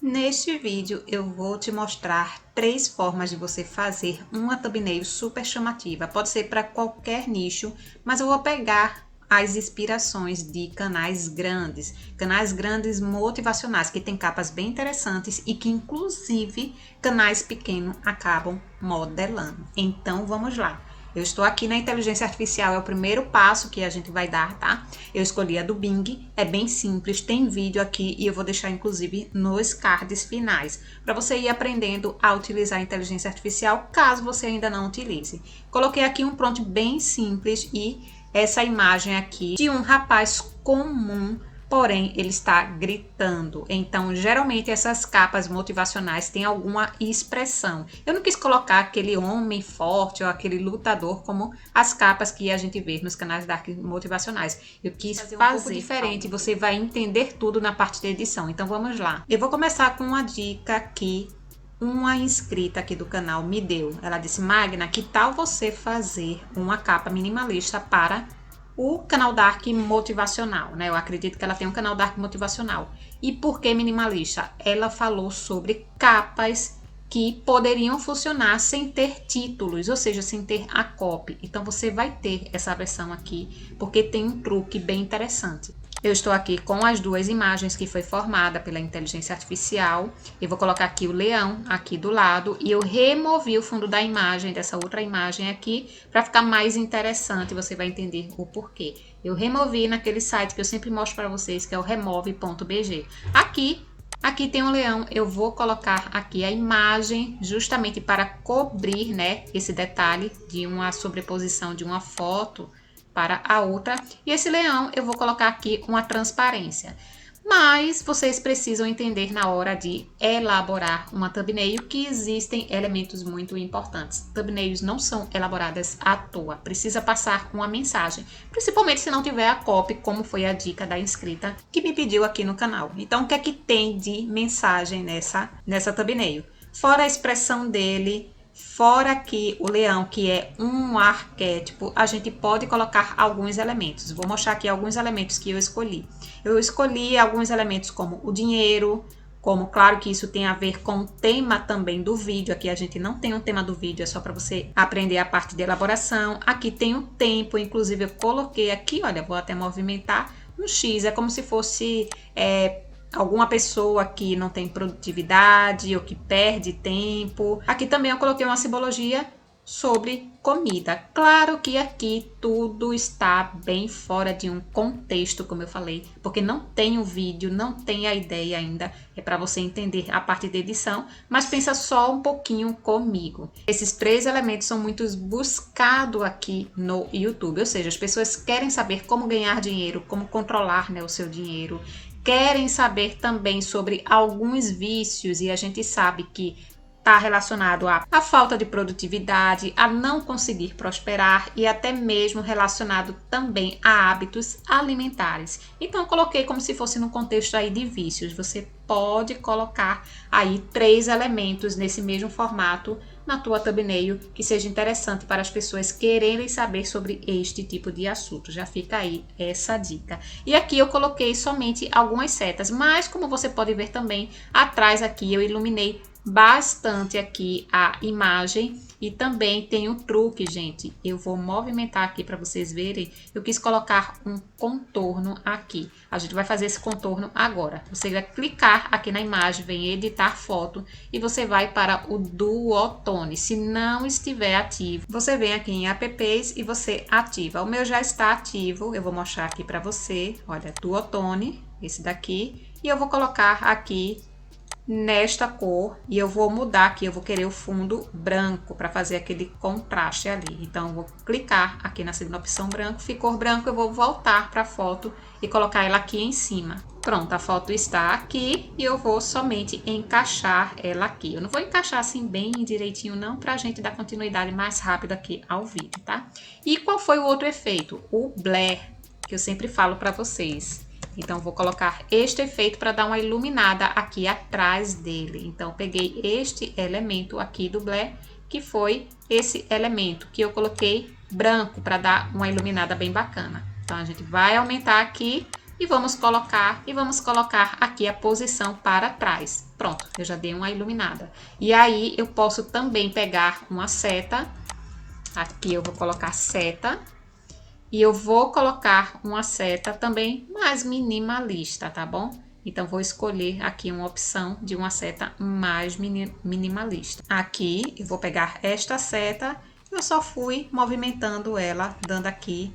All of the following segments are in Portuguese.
Neste vídeo eu vou te mostrar 3 formas de você fazer uma thumbnail super chamativa. Pode ser para qualquer nicho, mas eu vou pegar as inspirações de canais grandes motivacionais, que tem capas bem interessantes e que inclusive canais pequenos acabam modelando. Então vamos lá. Eu estou aqui na inteligência artificial, é o primeiro passo que a gente vai dar, tá? Eu escolhi a do Bing, é bem simples, tem vídeo aqui e eu vou deixar inclusive nos cards finais, para você ir aprendendo a utilizar a inteligência artificial, caso você ainda não utilize. Coloquei aqui um prompt bem simples e essa imagem aqui de um rapaz comum, porém ele está gritando. Então, geralmente essas capas motivacionais têm alguma expressão. Eu não quis colocar aquele homem forte ou aquele lutador como as capas que a gente vê nos canais dark motivacionais. Eu quis fazer um pouco diferente, você vai entender tudo na parte de edição. Então vamos lá. Eu vou começar com uma dica que uma inscrita aqui do canal me deu. Ela disse: Magna, que tal você fazer uma capa minimalista para o canal Dark motivacional, né? Eu acredito que ela tem um canal Dark motivacional. E por que minimalista? Ela falou sobre capas que poderiam funcionar sem ter títulos, ou seja, sem ter a copy. Então você vai ter essa versão aqui, porque tem um truque bem interessante. Eu estou aqui com as duas imagens que foi formada pela inteligência artificial. Eu vou colocar aqui o leão aqui do lado e eu removi o fundo da imagem, dessa outra imagem aqui, para ficar mais interessante, você vai entender o porquê. Eu removi naquele site que eu sempre mostro para vocês, que é o remove.bg. Aqui tem um leão, eu vou colocar aqui a imagem justamente para cobrir, né, esse detalhe de uma sobreposição de uma foto para a outra. E esse leão eu vou colocar aqui uma transparência. Mas vocês precisam entender na hora de elaborar uma thumbnail que existem elementos muito importantes. Thumbnails não são elaboradas à toa, precisa passar uma mensagem, principalmente se não tiver a copy, como foi a dica da inscrita que me pediu aqui no canal. Então o que é que tem de mensagem nessa thumbnail? Fora a expressão dele, fora aqui o leão, que é um arquétipo, a gente pode colocar alguns elementos. Vou mostrar aqui alguns elementos que eu escolhi. Eu escolhi alguns elementos como o dinheiro, como, claro que isso tem a ver com o tema também do vídeo. Aqui a gente não tem um tema do vídeo, é só para você aprender a parte de elaboração. Aqui tem o tempo, inclusive eu coloquei aqui, olha, vou até movimentar um X, é como se fosse alguma pessoa que não tem produtividade ou que perde tempo. Aqui também eu coloquei uma simbologia sobre comida. Claro que aqui tudo está bem fora de um contexto, como eu falei, porque não tem o vídeo, não tem a ideia ainda. É para você entender a parte de edição, mas pensa só um pouquinho comigo. Esses 3 elementos são muito buscados aqui no YouTube, ou seja, as pessoas querem saber como ganhar dinheiro, como controlar, né, o seu dinheiro. Querem saber também sobre alguns vícios e a gente sabe que está relacionado à falta de produtividade, a não conseguir prosperar e até mesmo relacionado também a hábitos alimentares. Então eu coloquei como se fosse no contexto aí de vícios. Você pode colocar aí 3 elementos nesse mesmo formato na tua thumbnail que seja interessante para as pessoas quererem saber sobre este tipo de assunto. Já fica aí essa dica. E aqui eu coloquei somente algumas setas, mas como você pode ver também, atrás aqui eu iluminei bastante aqui a imagem e também tem um truque, gente. Eu vou movimentar aqui para vocês verem. Eu quis colocar um contorno aqui. A gente vai fazer esse contorno agora. Você vai clicar aqui na imagem, vem editar foto e você vai para o Duotone. Se não estiver ativo, você vem aqui em apps e você ativa. O meu já está ativo. Eu vou mostrar aqui para você. Olha, Duotone, esse daqui. E eu vou colocar aqui nesta cor e eu vou mudar aqui, eu vou querer o fundo branco para fazer aquele contraste ali. Então eu vou clicar aqui na segunda opção branco, ficou branco, eu vou voltar para a foto e colocar ela aqui em cima. Pronto, a foto está aqui e eu vou somente encaixar ela aqui. Eu não vou encaixar assim bem direitinho não, para a gente dar continuidade mais rápido aqui ao vídeo, tá? E qual foi o outro efeito? O blur, que eu sempre falo para vocês. Então, vou colocar este efeito para dar uma iluminada aqui atrás dele. Então, peguei este elemento aqui do blur, que foi esse elemento que eu coloquei branco para dar uma iluminada bem bacana. Então, a gente vai aumentar aqui e vamos colocar aqui a posição para trás. Pronto, eu já dei uma iluminada. E aí eu posso também pegar uma seta. Aqui eu vou colocar seta. E eu vou colocar uma seta também mais minimalista, tá bom? Então, vou escolher aqui uma opção de uma seta mais minimalista. Aqui, eu vou pegar esta seta, eu só fui movimentando ela, dando aqui,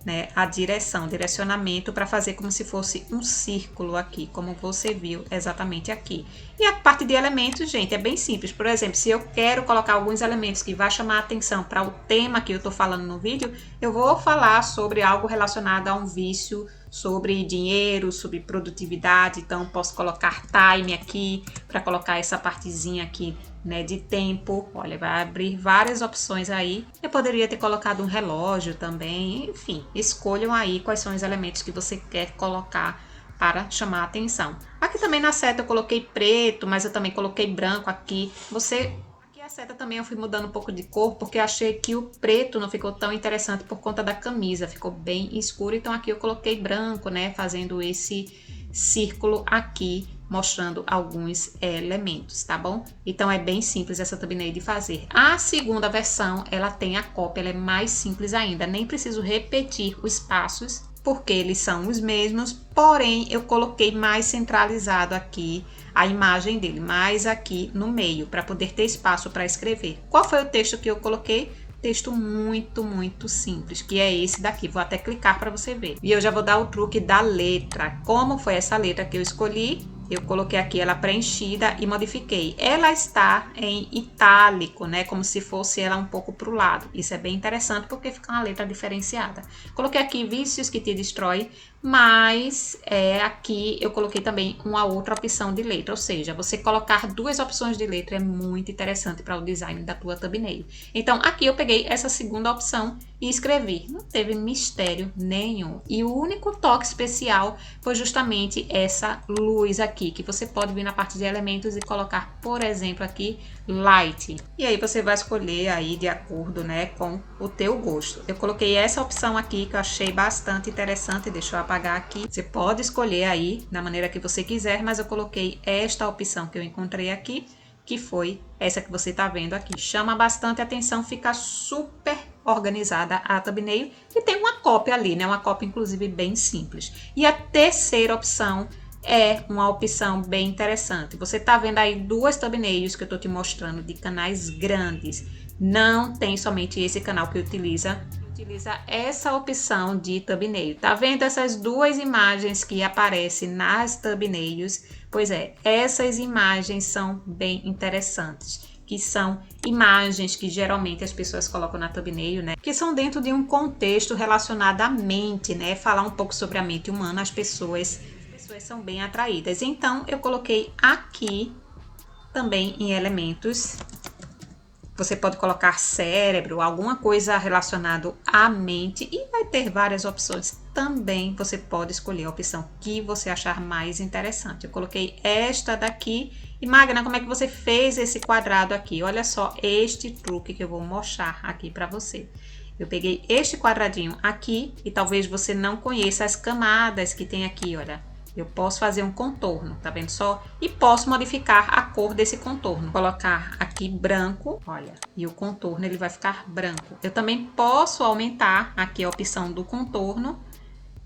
né, a direcionamento para fazer como se fosse um círculo aqui, como você viu exatamente aqui. E a parte de elementos, gente, é bem simples. Por exemplo, se eu quero colocar alguns elementos que vai chamar a atenção para o tema que eu estou falando no vídeo, eu vou falar sobre algo relacionado a um vício, sobre dinheiro, sobre produtividade. Então, posso colocar time aqui para colocar essa partezinha aqui, né, de tempo. Olha, vai abrir várias opções aí. Eu poderia ter colocado um relógio também. Enfim, escolham aí quais são os elementos que você quer colocar para chamar a atenção. Aqui também na seta eu coloquei preto, mas eu também coloquei branco aqui. Aqui a seta também eu fui mudando um pouco de cor, porque eu achei que o preto não ficou tão interessante por conta da camisa. Ficou bem escuro, então aqui eu coloquei branco, né, fazendo esse círculo aqui, mostrando alguns elementos, tá bom? Então é bem simples essa thumbnail de fazer. A segunda versão, ela tem a cópia, ela é mais simples ainda, nem preciso repetir os passos, porque eles são os mesmos, porém eu coloquei mais centralizado aqui a imagem dele, mais aqui no meio, para poder ter espaço para escrever. Qual foi o texto que eu coloquei? Texto muito simples, que é esse daqui. Vou até clicar para você ver. E eu já vou dar o truque da letra. Como foi essa letra que eu escolhi? Eu coloquei aqui ela preenchida e modifiquei. Ela está em itálico, né? Como se fosse ela um pouco para o lado. Isso é bem interessante porque fica uma letra diferenciada. Coloquei aqui vícios que te destrói, mas aqui eu coloquei também uma outra opção de letra. Ou seja, você colocar duas opções de letra é muito interessante para o design da tua thumbnail. Então, aqui eu peguei essa segunda opção e escrevi. Não teve mistério nenhum. E o único toque especial foi justamente essa luz aqui, que você pode vir na parte de elementos e colocar, por exemplo, aqui, light. E aí você vai escolher aí de acordo, né, com o teu gosto. Eu coloquei essa opção aqui que eu achei bastante interessante, deixa eu apagar aqui. Você pode escolher aí da maneira que você quiser, mas eu coloquei esta opção que eu encontrei aqui, que foi essa que você tá vendo aqui. Chama bastante atenção, fica super organizada a thumbnail e tem uma cópia ali, né? Uma cópia, inclusive, bem simples. E a terceira opção é uma opção bem interessante. Você tá vendo aí duas thumbnails que eu tô te mostrando de canais grandes. Não tem somente esse canal que utiliza essa opção de thumbnail. Tá vendo essas duas imagens que aparecem nas thumbnails? Pois é, essas imagens são bem interessantes, que são imagens que geralmente as pessoas colocam na thumbnail, né? Que são dentro de um contexto relacionado à mente, né? Falar um pouco sobre a mente humana, as pessoas são bem atraídas. Então, eu coloquei aqui também em elementos. Você pode colocar cérebro, alguma coisa relacionada à mente e vai ter várias opções. Também você pode escolher a opção que você achar mais interessante. Eu coloquei esta daqui. E Magna, como é que você fez esse quadrado aqui? Olha só este truque que eu vou mostrar aqui para você. Eu peguei este quadradinho aqui e talvez você não conheça as camadas que tem aqui, olha. Eu posso fazer um contorno, tá vendo só? E posso modificar a cor desse contorno. Colocar aqui branco, olha, e o contorno ele vai ficar branco. Eu também posso aumentar aqui a opção do contorno,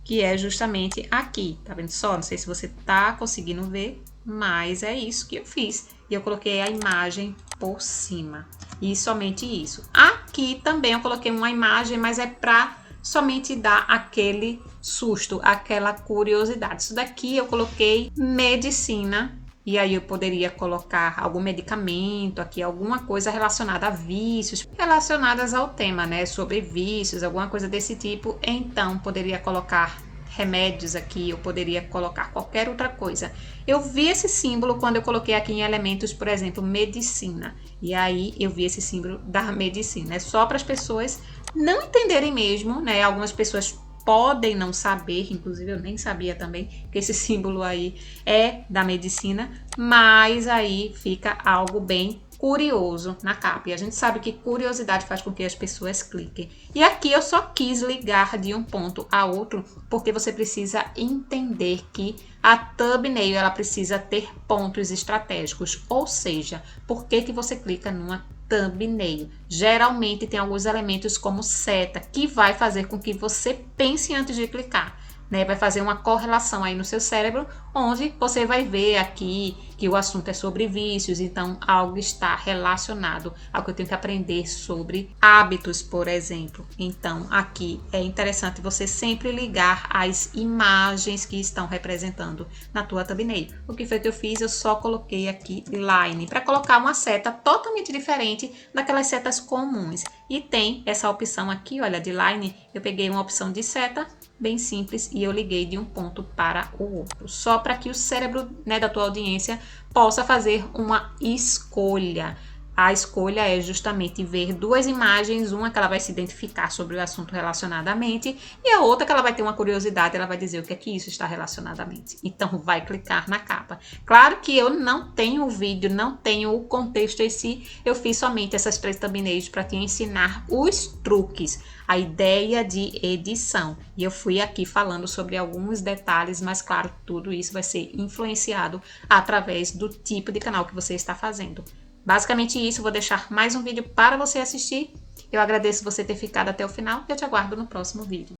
que é justamente aqui, tá vendo só? Não sei se você tá conseguindo ver, mas é isso que eu fiz. E eu coloquei a imagem por cima. E somente isso. Aqui também eu coloquei uma imagem, mas é pra somente dar aquele susto, aquela curiosidade. Isso daqui eu coloquei medicina, e aí eu poderia colocar algum medicamento aqui, alguma coisa relacionada a vícios, relacionadas ao tema, né, sobre vícios, alguma coisa desse tipo. Então, poderia colocar remédios aqui, eu poderia colocar qualquer outra coisa. Eu vi esse símbolo quando eu coloquei aqui em elementos, por exemplo, medicina. E aí eu vi esse símbolo da medicina. É só para as pessoas não entenderem mesmo, né? Algumas pessoas podem não saber, inclusive eu nem sabia também que esse símbolo aí é da medicina, mas aí fica algo bem curioso na capa. E a gente sabe que curiosidade faz com que as pessoas cliquem. E aqui eu só quis ligar de um ponto a outro, porque você precisa entender que a thumbnail ela precisa ter pontos estratégicos. Ou seja, por que você clica numa thumbnail? Geralmente tem alguns elementos como seta, que vai fazer com que você pense antes de clicar. Né, vai fazer uma correlação aí no seu cérebro, onde você vai ver aqui que o assunto é sobre vícios, então algo está relacionado ao que eu tenho que aprender sobre hábitos, por exemplo. Então aqui é interessante você sempre ligar as imagens que estão representando na tua thumbnail. O que foi que eu fiz? Eu só coloquei aqui line, para colocar uma seta totalmente diferente daquelas setas comuns. E tem essa opção aqui, olha, de line, eu peguei uma opção de seta, bem simples, e eu liguei de um ponto para o outro, só para que o cérebro, né, da tua audiência possa fazer uma escolha. A escolha é justamente ver duas imagens, uma que ela vai se identificar sobre o assunto relacionadamente e a outra que ela vai ter uma curiosidade, ela vai dizer o que é que isso está relacionadamente. Então vai clicar na capa. Claro que eu não tenho o vídeo, não tenho o contexto em si, eu fiz somente essas 3 thumbnails para te ensinar os truques, a ideia de edição. E eu fui aqui falando sobre alguns detalhes, mas claro, tudo isso vai ser influenciado através do tipo de canal que você está fazendo. Basicamente isso, vou deixar mais um vídeo para você assistir. Eu agradeço você ter ficado até o final e eu te aguardo no próximo vídeo.